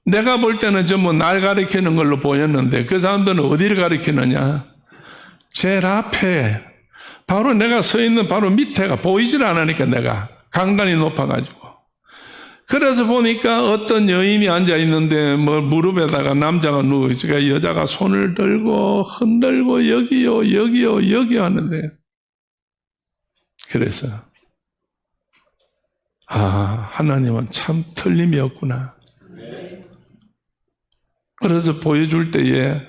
Speaker 1: 내가 볼 때는 전부 날 가리키는 걸로 보였는데 그 사람들은 어디를 가리키느냐? 제일 앞에 바로 내가 서 있는 바로 밑에가 보이질 않으니까 내가 강단이 높아가지고 그래서 보니까 어떤 여인이 앉아있는데 뭐 무릎에다가 남자가 누워있으니까 여자가 손을 들고 흔들고 여기요 하는데 그래서 하나님은 참 틀림이 없구나. 그래서 보여줄 때에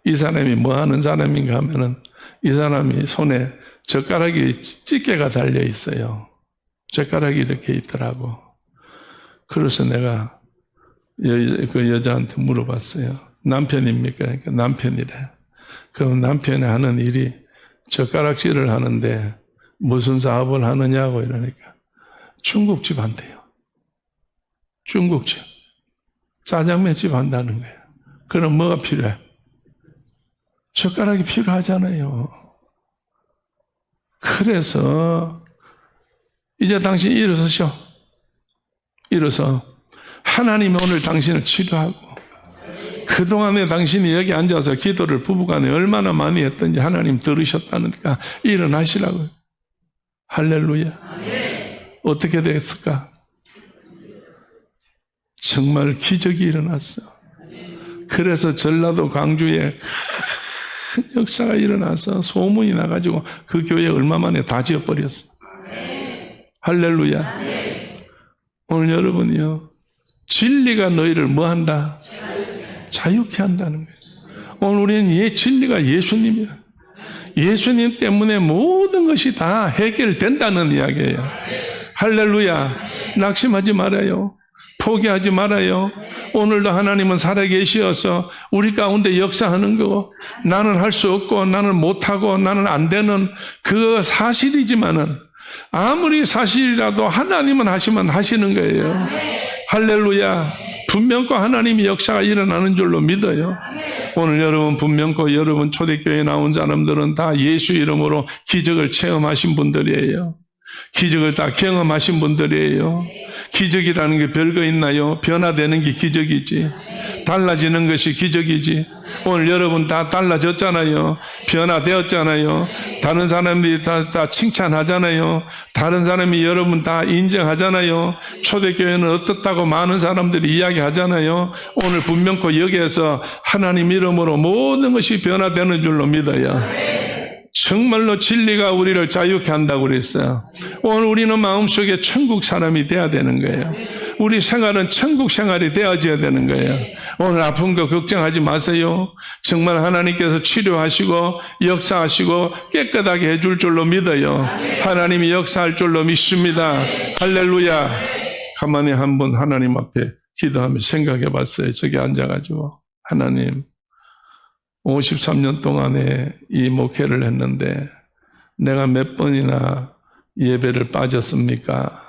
Speaker 1: 이 사람이 뭐 하는 사람인가 하면은 이 사람이 손에 젓가락이 집게가 달려 있어요. 젓가락이 이렇게 있더라고. 그래서 내가 그 여자한테 물어봤어요. 남편입니까? 그러니까 남편이래. 그럼 남편이 하는 일이 젓가락질을 하는데 무슨 사업을 하느냐고 이러니까 중국집 한대요. 중국집. 짜장면집 한다는 거예요. 그럼 뭐가 필요해? 젓가락이 필요하잖아요. 그래서 이제 당신 일어서셔. 일어서 하나님이 오늘 당신을 치료하고 그동안에 당신이 여기 앉아서 기도를 부부간에 얼마나 많이 했던지 하나님 들으셨다니까 일어나시라고요. 할렐루야. 어떻게 됐을까? 정말 기적이 일어났어. 그래서 전라도 광주에 큰 역사가 일어나서 소문이 나가지고 그 교회 얼마 만에 다 지어버렸어. 할렐루야. 오늘 여러분이요. 진리가 너희를 뭐 한다? 자유케 한다는 거예요. 오늘 우리는 진리가 예수님이야. 예수님 때문에 모든 것이 다 해결된다는 이야기예요. 할렐루야. 낙심하지 말아요. 포기하지 말아요. 오늘도 하나님은 살아계시어서 우리 가운데 역사하는 거 나는 할 수 없고 나는 못하고 나는 안 되는 그 사실이지만은 아무리 사실이라도 하나님은 하시면 하시는 거예요. 할렐루야. 분명코 하나님의 역사가 일어나는 줄로 믿어요. 오늘 여러분 분명코 여러분 초대교회에 나온 사람들은 다 예수 이름으로 기적을 체험하신 분들이에요. 기적을 다 경험하신 분들이에요. 기적이라는 게 별거 있나요? 변화되는 게 기적이지. 달라지는 것이 기적이지. 오늘 여러분 다 달라졌잖아요. 변화되었잖아요. 다른 사람들이 다 칭찬하잖아요. 다른 사람이 여러분 다 인정하잖아요. 초대교회는 어떻다고 많은 사람들이 이야기하잖아요. 오늘 분명코 여기에서 하나님 이름으로 모든 것이 변화되는 줄로 믿어요. 정말로 진리가 우리를 자유케 한다고 그랬어요. 오늘 우리는 마음속에 천국 사람이 돼야 되는 거예요. 우리 생활은 천국 생활이 되어져야 되는 거예요. 오늘 아픈 거 걱정하지 마세요. 정말 하나님께서 치료하시고 역사하시고 깨끗하게 해줄 줄로 믿어요. 하나님이 역사할 줄로 믿습니다. 할렐루야. 가만히 한번 하나님 앞에 기도하며 생각해 봤어요. 저기 앉아가지고 하나님 53년 동안에 이 목회를 했는데 내가 몇 번이나 예배를 빠졌습니까?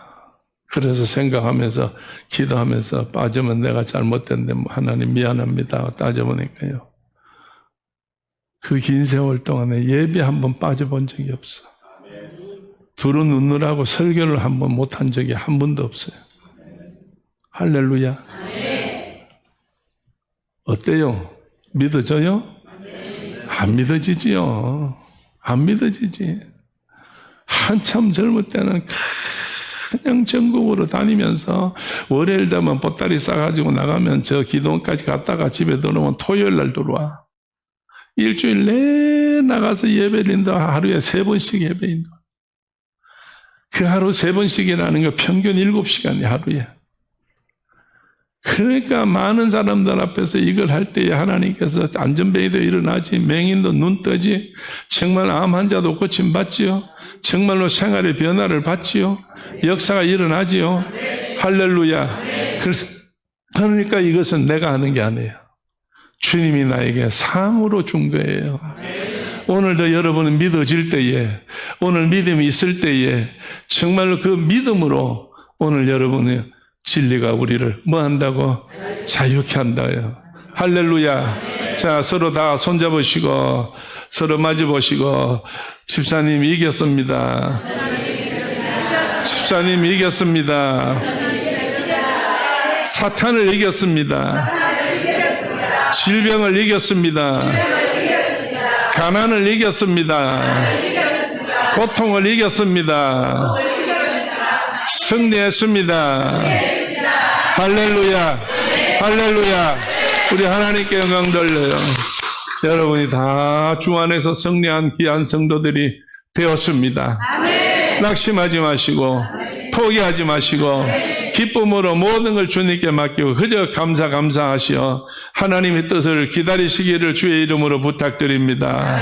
Speaker 1: 그래서 생각하면서 기도하면서 빠지면 내가 잘못됐는데 하나님 미안합니다. 따져보니까요. 그 긴 세월 동안에 예배 한 번 빠져본 적이 없어. 두루 눈느라고 설교를 한 번 못한 적이 한 번도 없어요. 할렐루야. 어때요? 믿어져요? 안 믿어지지요. 안 믿어지지. 한참 젊을 때는 그냥 전국으로 다니면서 월요일 되면 보따리 싸가지고 나가면 저 기도원까지 갔다가 집에 들어오면 토요일 날 들어와. 일주일 내내 나가서 예배인다. 하루에 3번씩 예배인다. 그 하루 3번씩이라는 거 평균 7시간이 하루에. 그러니까 많은 사람들 앞에서 이걸 할 때에 하나님께서 안전뱅이도 일어나지, 맹인도 눈 뜨지, 정말 암 환자도 고침받지요. 정말로 생활의 변화를 받지요. 역사가 일어나지요. 할렐루야. 그러니까 이것은 내가 하는 게 아니에요. 주님이 나에게 상으로 준 거예요. 오늘도 여러분은 믿어질 때에, 오늘 믿음이 있을 때에 정말로 그 믿음으로 오늘 여러분의 진리가 우리를 뭐 한다고? 자유케 한다요. 할렐루야. 자, 서로 다 손잡으시고 서로 마주보시고 집사님 이겼습니다. 집사님 이겼습니다. 사탄을 이겼습니다. 질병을 이겼습니다. 가난을 이겼습니다. 고통을 이겼습니다. 승리했습니다. 할렐루야. 할렐루야. 우리 하나님께 영광 돌려요. 여러분이 다 주 안에서 승리한 귀한 성도들이 되었습니다. 낙심하지 마시고 포기하지 마시고 기쁨으로 모든 걸 주님께 맡기고 그저 감사하시어 하나님의 뜻을 기다리시기를 주의 이름으로 부탁드립니다.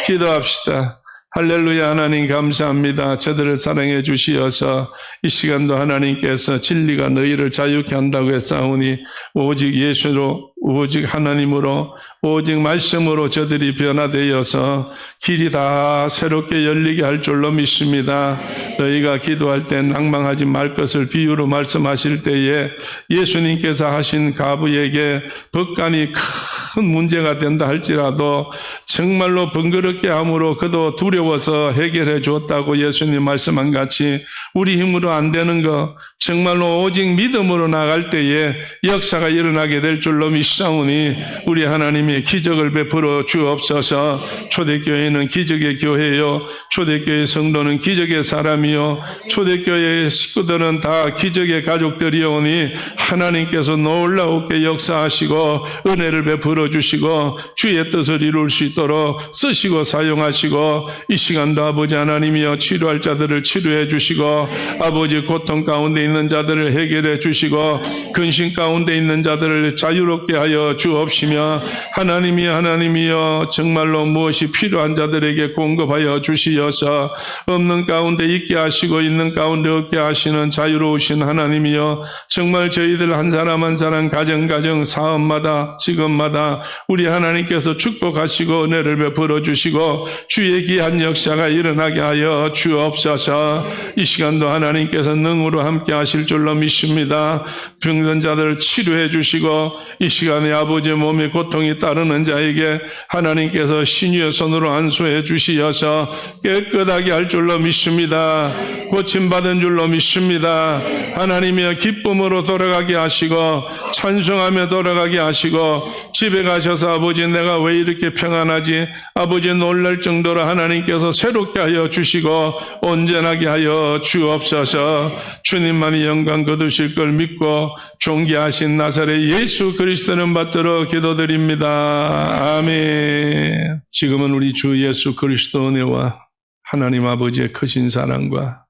Speaker 1: 기도합시다. 할렐루야. 하나님 감사합니다. 저들을 사랑해 주시어서 이 시간도 하나님께서 진리가 너희를 자유케 한다고 했사오니 오직 예수로, 오직 하나님으로, 오직 말씀으로 저들이 변화되어서 길이 다 새롭게 열리게 할 줄로 믿습니다. 너희가 기도할 때 낭망하지 말 것을 비유로 말씀하실 때에 예수님께서 하신 가부에게 법관이 큰 문제가 된다 할지라도 정말로 번거롭게 함으로 그도 두려워서 해결해 주었다고 예수님 말씀한 같이 우리 힘으로 안 되는 거 정말로 오직 믿음으로 나갈 때에 역사가 일어나게 될 줄로 믿사오니 우리 하나님이 기적을 베풀어 주옵소서. 초대교회는 기적의 교회요, 초대교회 성도는 기적의 사람이요, 초대교회의 식구들은 다 기적의 가족들이오니 하나님께서 놀라우게 역사하시고 은혜를 베풀어 주시고 주의 뜻을 이룰 수 있도록 쓰시고 사용하시고 이 시간도 아버지 하나님이여 치료할 자들을 치료해 주시고 아버지 고통 가운데 있는 자들을 해결해 주시고 근심 가운데 있는 자들을 자유롭게 하여 주옵시며 하나님이여 정말로 무엇이 필요한 자들에게 공급하여 주시어서 없는 가운데 있게 하시고 있는 가운데 없게 하시는 자유로우신 하나님이여 정말 저희들 한 사람 한 사람 가정 사업마다 직업마다 우리 하나님께서 축복하시고 은혜를 베풀어 주시고 주의 귀한 역사가 일어나게 하여 주옵소서. 이 시간도 하나님께서 능으로 함께 하실 줄로 믿습니다. 병든 자들을 치료해 주시고 이 시간 시간에 아버지의 몸에 고통이 따르는 자에게 하나님께서 신유의 손으로 안수해 주시어서 깨끗하게 할 줄로 믿습니다. 고침받은 줄로 믿습니다. 하나님의 기쁨으로 돌아가게 하시고 찬송하며 돌아가게 하시고 집에 가셔서 아버지 내가 왜 이렇게 평안하지? 아버지 놀랄 정도로 하나님께서 새롭게 하여 주시고 온전하게 하여 주옵소서. 주님만이 영광 거두실 걸 믿고 존귀하신 나사렛 예수 그리스도는 받들어 기도드립니다. 아멘. 지금은 우리 주 예수 그리스도 은혜와 하나님 아버지의 크신 사랑과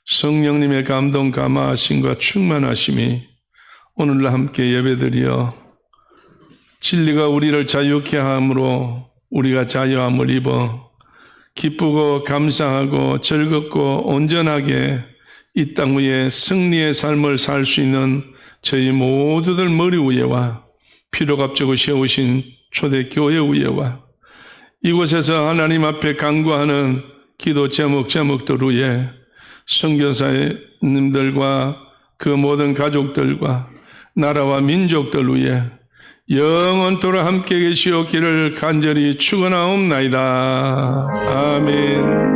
Speaker 1: 성령님의 감동 감화하심과 충만하심이 오늘날 함께 예배드려 진리가 우리를 자유케 함으로 우리가 자유함을 입어 기쁘고 감사하고 즐겁고 온전하게 이 땅 위에 승리의 삶을 살 수 있는 저희 모두들 머리 위에와 피로 값지고 세우신 초대교회 위에와 이곳에서 하나님 앞에 간구하는 기도 제목들 위에 선교사님들과 그 모든 가족들과 나라와 민족들 위에 영원토록 함께 계시옵기를 간절히 축원하옵나이다. 아멘.